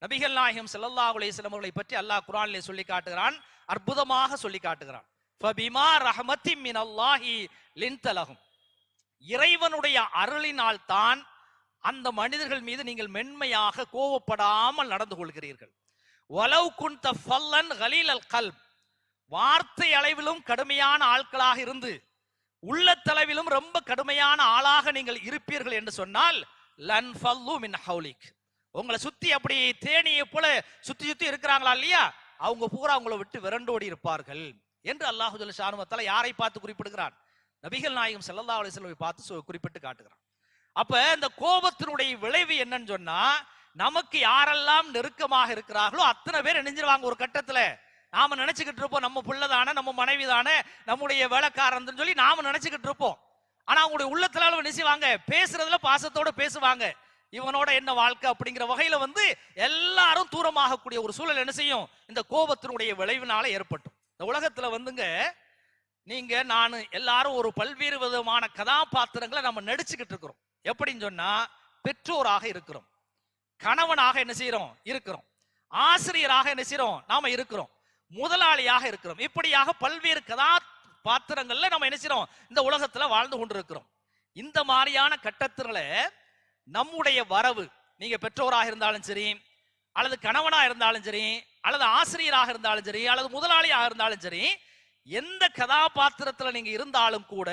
நபிகள் நாயகம் ஸல்லல்லாஹு அலைஹி வஸல்லம் அவர்களை பற்றி அல்லாஹ் குர்ஆனிலே சொல்லி காட்டுகிறான், அற்புதமாக சொல்லி காட்டுகிறான். ஃபபிமா ரஹ்மத்தின் மினல்லாஹி லின்த லஹும், இறைவனுடைய அருளினால் தான் அந்த மனிதர்கள் மீது நீங்கள் மென்மையாக கோபப்படாமல் நடந்து கொள்கிறீர்கள். வலவ் குன்த ஃபல்லன் கலீலல் கல்ப், வார்த்தை அளவிலும் கடுமையான ஆட்களாக இருந்து உள்ளத்தளவிலும் ரொம்ப கடுமையான ஆளாக நீங்கள் இருப்பீர்கள் என்று சொன்னால் லன் ஃபல்லு மின் ஹவுலிக், உங்களை சுத்தி அப்படி தேனியை போல சுத்தி சுத்தி இருக்கிறாங்களா இல்லையா, அவங்க பூரா உங்களை விட்டு விரண்டோடி இருப்பார்கள் என்று அல்லாஹு ஜல்ல ஷானஹு வ தஆலா யாரை பார்த்து குறிப்பிடுகிறான்? நபிகள் நாயகம் ஸல்லல்லாஹு அலைஹி வஸல்லம் பார்த்து குறிப்பிட்டு காட்டுகிறான். அப்ப இந்த கோபத்தினுடைய விளைவு என்னன்னு சொன்னா, நமக்கு யாரெல்லாம் நெருக்கமாக இருக்கிறார்களோ அத்தனை பேர் நினைஞ்சிருவாங்க. ஒரு கட்டத்துல நாம நினைச்சுக்கிட்டு இருப்போம், நம்ம பிள்ளைதானே, நம்ம மனைவி தானே, நம்முடைய வேலைக்காரன் சொல்லி நாம நினைச்சுக்கிட்டு இருப்போம். ஆனா அவங்களுடைய உள்ளத்துல நினைச்சுவாங்க, பேசுறதுல பாசத்தோட பேசுவாங்க, இவனோட என்ன வாழ்க்கை அப்படிங்கிற வகையில எல்லாரும் தூரமாக கூடிய ஒரு சூழல் என்ன செய்யும், இந்த கோபத்தினுடைய விளைவினால ஏற்பட்டும். இந்த உலகத்துல நீங்க நான் எல்லாரும் ஒரு பல்வேறு விதமான கதாபாத்திரங்களை நம்ம நடிச்சுக்கிட்டு இருக்கிறோம். எப்படின்னு சொன்னா, பெற்றோராக இருக்கிறோம், கணவனாக என்ன செய்யறோம் இருக்கிறோம், ஆசிரியராக என்ன செய்யறோம் நாம இருக்கிறோம், முதலாளியாக இருக்கிறோம். இப்படியாக பல்வேறு கதாபாத்திரங்கள்ல நம்ம என்ன செய்யறோம் இந்த உலகத்துல வாழ்ந்து கொண்டிருக்கிறோம். இந்த மாதிரியான கட்டத்துல நம்முடைய வரவு, நீங்க பெற்றோராக இருந்தாலும் சரி, அல்லது கணவனா இருந்தாலும் சரி, அல்லது ஆசிரியராக இருந்தாலும் சரி, அல்லது முதலாளியாக இருந்தாலும் சரி, எந்த கதாபாத்திரத்துல நீங்க இருந்தாலும் கூட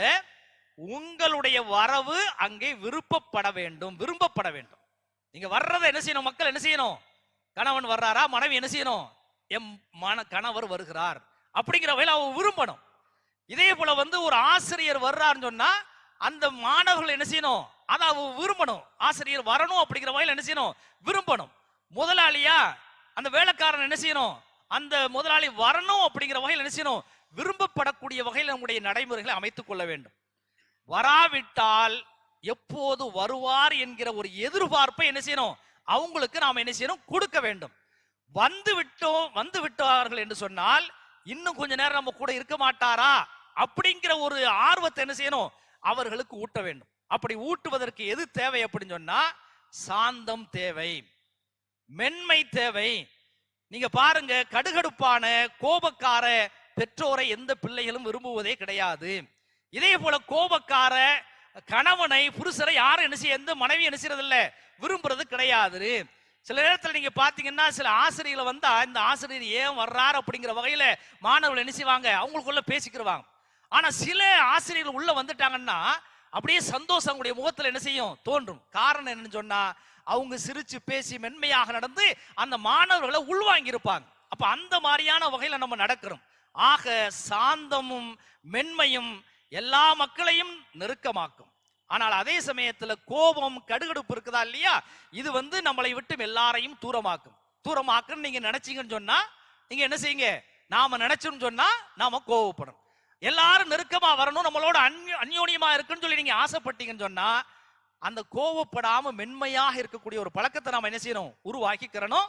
உங்களுடைய வரவு அங்கே விருப்பப்பட வேண்டும், விரும்பப்பட வேண்டும். நீங்க வர்றதை என்ன செய்யணும், மக்கள் என்ன செய்யணும், கணவன் வர்றாரா, மனைவி என்ன செய்யணும், எம் கணவர் வருகிறார் அப்படிங்கிற வகையில் அவ விரும்பணும். இதே போல ஒரு ஆசிரியர் வர்றாருன்னு சொன்னா அந்த மாணவர்கள் என்ன செய்யணும், அதை அவ விரும்பணும். ஆசிரியர் வரணும் அப்படிங்கிற வகையில் என்ன செய்யணும், விரும்பணும். முதலாளியா அந்த வேலைக்காரன் என்ன செய்யணும், அந்த முதலாளி வரணும் அப்படிங்கிற வகையில் என்ன செய்யணும், விரும்பப்படக்கூடிய வகையில் நம்முடைய நடைமுறைகளை அமைத்துக் கொள்ள வேண்டும். வராவிட்டால் எப்போது வருவார் என்கிற ஒரு எதிர்பார்ப்பை என்ன செய்யணும், அவங்களுக்கு நாம என்ன செய்யணும், கொடுக்க வேண்டும். வந்து விட்டார்கள் என்று சொன்னால் இன்னும் கொஞ்ச நேரம் நம்ம கூட இருக்க மாட்டாரா அப்படிங்கிற ஒரு ஆர்வத்தை என்ன செய்யணும், அவர்களுக்கு ஊட்ட வேண்டும். அப்படி ஊட்டுவதற்கு எது தேவை அப்படின்னு சொன்னா, சாந்தம் தேவை, மென்மை தேவை. நீங்க பாருங்க, கடுகடுப்பான கோபக்கார பெற்றோரை எந்த பிள்ளைகளும் விரும்புவதே கிடையாது. இதே போல கோபக்கார கணவனை, புருஷரை யாரும் என்ன செய்ய, எந்த மனைவி என்ன செய்யறது இல்ல, விரும்புறது கிடையாது. சில நேரத்தில் நீங்க பாத்தீங்கன்னா, சில ஆசிரியர்கள் வந்தா இந்த ஆசிரியர் ஏன் வர்றாரு அப்படிங்கிற வகையில மாணவர்கள் என்ன செய்வாங்க, அவங்களுக்குள்ள பேசிக்கிடுவாங்க. ஆனா சில ஆசிரியர்கள் உள்ள வந்துட்டாங்கன்னா அப்படியே சந்தோஷம் அவங்களுடைய முகத்துல என்ன செய்யும், தோன்றும். காரணம் என்னன்னு சொன்னா, அவங்க சிரிச்சு பேசி மென்மையாக நடந்து அந்த மாணவர்களை உள்வாங்கி இருப்பாங்க. அப்ப அந்த மாதிரியான வகையில நம்ம நடக்கிறோம். ஆக சாந்தமும் மென்மையும் எல்லா மக்களையும் நெருக்கமாக்கும். ஆனால் அதே சமயத்துல கோபம், கடுகடுப்பு இருக்குதா இல்லையா, இது நம்மளை விட்டு எல்லாரையும் தூரமாக்கும் நீங்க நினைச்சீங்கன்னு சொன்னா, நீங்க என்ன செய்யுங்க, நாம நினைச்சோம்னு சொன்னா நாம கோபப்படும். எல்லாரும் நெருக்கமா வரணும், நம்மளோட அந்யோன்யமா இருக்குன்னு சொல்லி நீங்க ஆசைப்பட்டீங்கன்னு சொன்னா, அந்த கோபப்படாம மென்மையாக இருக்கக்கூடிய ஒரு பழக்கத்தை நாம என்ன செய்யணும், உருவாக்கிக்கிறணும்.